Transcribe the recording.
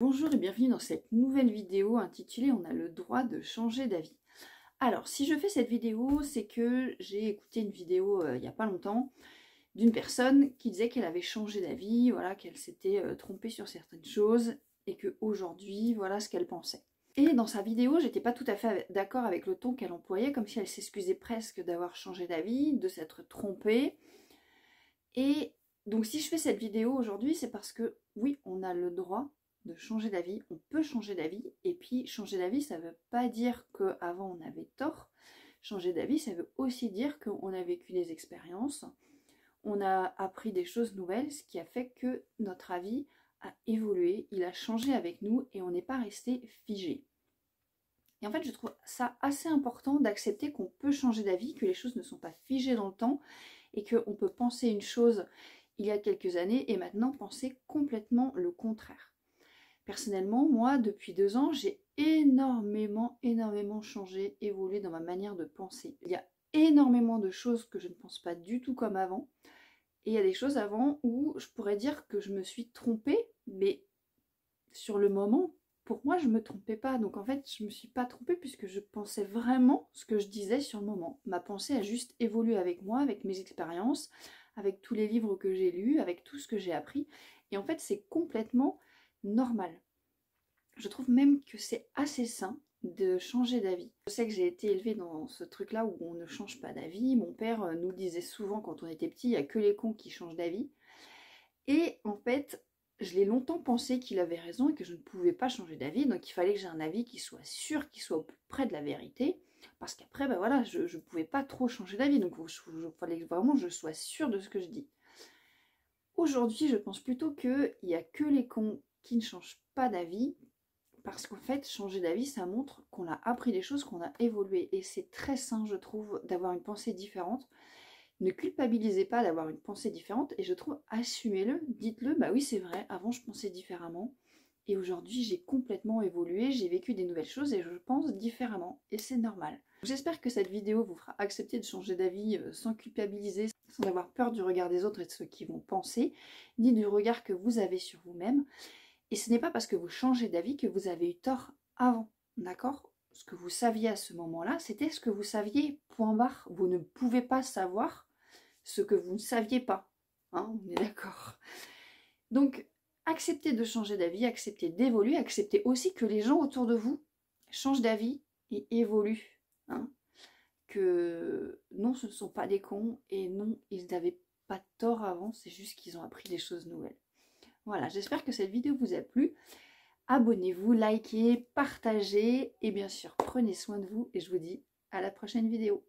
Bonjour et bienvenue dans cette nouvelle vidéo intitulée On a le droit de changer d'avis. Alors, si je fais cette vidéo, c'est que j'ai écouté une vidéo il n'y a pas longtemps d'une personne qui disait qu'elle avait changé d'avis, voilà, qu'elle s'était trompée sur certaines choses et qu'aujourd'hui, voilà ce qu'elle pensait. Et dans sa vidéo, j'étais pas tout à fait d'accord avec le ton qu'elle employait, comme si elle s'excusait presque d'avoir changé d'avis, de s'être trompée. Et donc si je fais cette vidéo aujourd'hui, c'est parce que oui, on a le droit de changer d'avis, on peut changer d'avis, et puis changer d'avis, ça ne veut pas dire qu'avant on avait tort. Changer d'avis, ça veut aussi dire qu'on a vécu des expériences, on a appris des choses nouvelles, ce qui a fait que notre avis a évolué, il a changé avec nous et on n'est pas resté figé. Et en fait, je trouve ça assez important d'accepter qu'on peut changer d'avis, que les choses ne sont pas figées dans le temps et qu'on peut penser une chose il y a quelques années et maintenant penser complètement le contraire. Personnellement, moi, depuis 2 ans, j'ai énormément changé, évolué dans ma manière de penser. Il y a énormément de choses que je ne pense pas du tout comme avant. Et il y a des choses avant où je pourrais dire que je me suis trompée, mais sur le moment, pour moi, je ne me trompais pas. Donc en fait, je ne me suis pas trompée puisque je pensais vraiment ce que je disais sur le moment. Ma pensée a juste évolué avec moi, avec mes expériences, avec tous les livres que j'ai lus, avec tout ce que j'ai appris. Et en fait, c'est complètement normal. Je trouve même que c'est assez sain de changer d'avis. Je sais que j'ai été élevée dans ce truc-là où on ne change pas d'avis. Mon père nous disait souvent quand on était petit, il n'y a que les cons qui changent d'avis. Et en fait, je l'ai longtemps pensé qu'il avait raison et que je ne pouvais pas changer d'avis. Donc il fallait que j'ai un avis qui soit sûr, qui soit au plus près de la vérité. Parce qu'après, ben voilà, je ne pouvais pas trop changer d'avis. Donc il fallait vraiment que je sois sûre de ce que je dis. Aujourd'hui, je pense plutôt qu'il n'y a que les cons qui ne changent pas d'avis. Parce qu'en fait, changer d'avis, ça montre qu'on a appris des choses, qu'on a évolué. Et c'est très sain, je trouve, d'avoir une pensée différente. Ne culpabilisez pas d'avoir une pensée différente. Et je trouve, assumez-le, dites-le, bah oui, c'est vrai, avant je pensais différemment. Et aujourd'hui, j'ai complètement évolué, j'ai vécu des nouvelles choses et je pense différemment. Et c'est normal. J'espère que cette vidéo vous fera accepter de changer d'avis sans culpabiliser, sans avoir peur du regard des autres et de ce qu'ils vont penser, ni du regard que vous avez sur vous-même. Et ce n'est pas parce que vous changez d'avis que vous avez eu tort avant, d'accord? Ce que vous saviez à ce moment-là, c'était ce que vous saviez, point barre. Vous ne pouvez pas savoir ce que vous ne saviez pas, hein, on est d'accord. Donc, acceptez de changer d'avis, acceptez d'évoluer, acceptez aussi que les gens autour de vous changent d'avis et évoluent, hein. Que non, ce ne sont pas des cons et non, ils n'avaient pas tort avant, c'est juste qu'ils ont appris des choses nouvelles. Voilà, j'espère que cette vidéo vous a plu. Abonnez-vous, likez, partagez et bien sûr, prenez soin de vous et je vous dis à la prochaine vidéo.